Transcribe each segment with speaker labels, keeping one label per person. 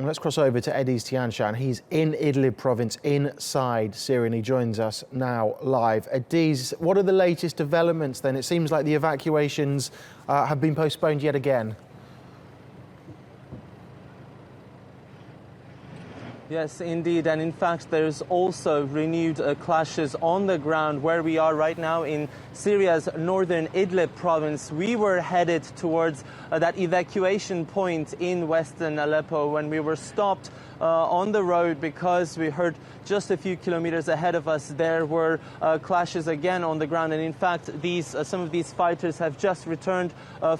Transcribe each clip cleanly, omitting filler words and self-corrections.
Speaker 1: Let's cross over to Ediz Tiyansan. He's in Idlib province inside Syria and he joins us now live. Ediz, what are the latest developments then? It seems like the evacuations have been postponed yet again.
Speaker 2: Yes, indeed. And in fact, there's also renewed clashes on the ground where we are right now in Syria's northern Idlib province. We were headed towards that evacuation point in western Aleppo when we were stopped on the road because we heard just a few kilometers ahead of us there were clashes again on the ground. And in fact, some of these fighters have just returned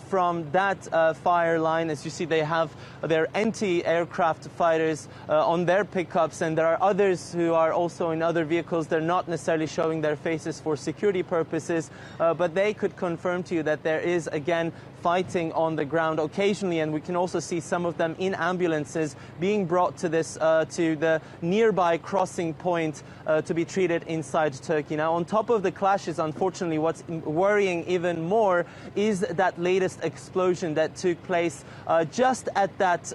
Speaker 2: from that fire line. As you see, they have their anti-aircraft fighters on their pickups, and there are others who are also in other vehicles. They're not necessarily showing their faces for security purposes, but they could confirm to you that there is again fighting on the ground occasionally, and we can also see some of them in ambulances being brought to the nearby crossing point to be treated inside Turkey. Now, on top of the clashes, unfortunately, what's worrying even more is that latest explosion that took place just at that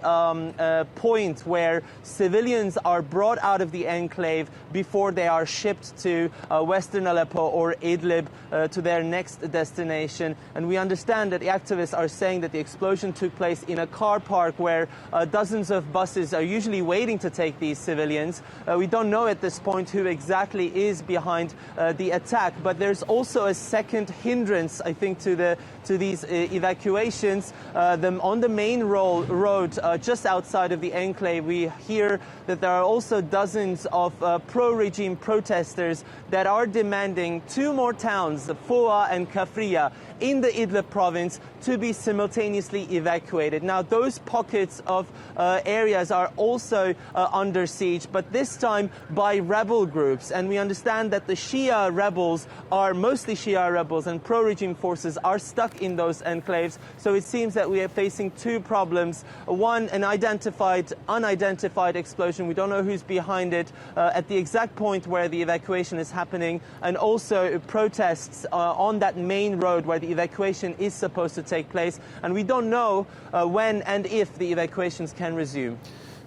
Speaker 2: point where civilians are brought out of the enclave before they are shipped to western Aleppo or Idlib to their next destination. And we understand that the activists are saying that the explosion took place in a car park where dozens of buses are usually waiting to take these civilians. We don't know at this point who exactly is behind the attack, but there's also a second hindrance, I think, to these evacuations. On the main road just outside of the enclave, we hear that there are also dozens of pro-regime protesters that are demanding two more towns, Foa and Kafria, in the Idlib province to be simultaneously evacuated. Now, those pockets of areas are also under siege, but this time by rebel groups. And we understand that the Shia rebels are mostly Shia rebels, and pro-regime forces are stuck in those enclaves. So it seems that we are facing two problems. One, an unidentified explosion. We don't know who's behind it at the exact point where the evacuation is happening, and also protests on that main road where the evacuation is supposed to take place, and we don't know when and if the evacuations can resume.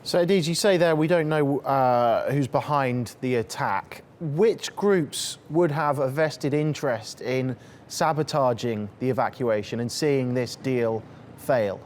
Speaker 1: So, Ediz, you say there we don't know who's behind the attack. Which groups would have a vested interest in sabotaging the evacuation and seeing this deal fail?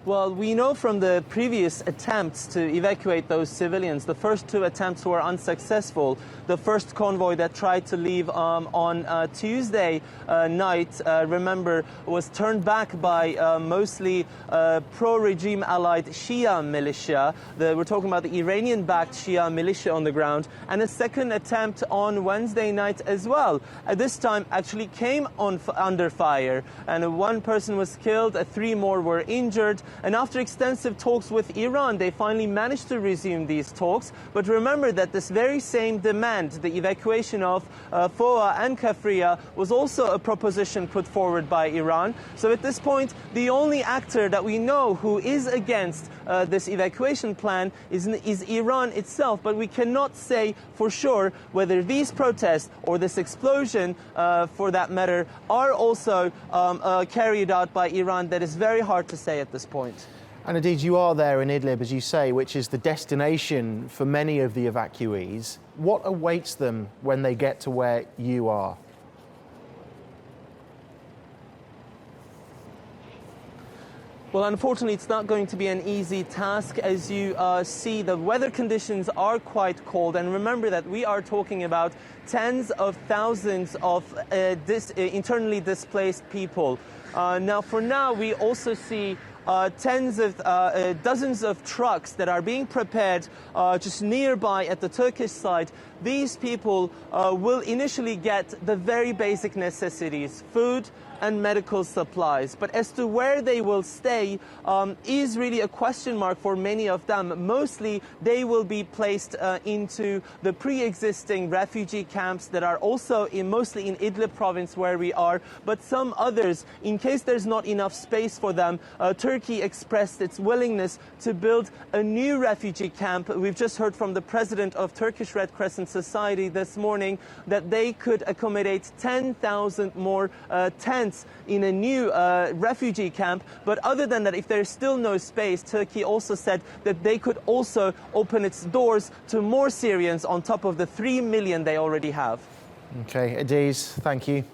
Speaker 2: Well, we know from the previous attempts to evacuate those civilians, the first two attempts were unsuccessful. The first convoy that tried to leave on Tuesday night, remember, was turned back by mostly pro-regime allied Shia militia. We're talking about the Iranian-backed Shia militia on the ground. And a second attempt on Wednesday night as well. This time actually came under fire, and one person was killed, 3 more were injured. And after extensive talks with Iran, they finally managed to resume these talks. But remember that this very same demand, the evacuation of Foa and Kafria, was also a proposition put forward by Iran. So at this point, the only actor that we know who is against this evacuation plan is Iran itself. But we cannot say for sure whether these protests or this explosion, for that matter, are also carried out by Iran. That is very hard to say at this point.
Speaker 1: And indeed, you are there in Idlib, as you say, which is the destination for many of the evacuees. What awaits them when they get to where you are?
Speaker 2: Well, unfortunately, it's not going to be an easy task. As you see, the weather conditions are quite cold. And remember that we are talking about tens of thousands of internally displaced people. Now, for now, we also see dozens of trucks that are being prepared just nearby at the Turkish side. These people will initially get the very basic necessities, food and medical supplies. But as to where they will stay is really a question mark for many of them. Mostly they will be placed into the pre-existing refugee camps that are also mostly in Idlib province where we are. But some others, in case there's not enough space for them, Turkey expressed its willingness to build a new refugee camp. We've just heard from the president of Turkish Red Crescent Society this morning that they could accommodate 10,000 more tents in a new refugee camp. But other than that, if there's still no space, Turkey also said that they could also open its doors to more Syrians on top of the 3 million they already have.
Speaker 1: Okay, Ediz, thank you.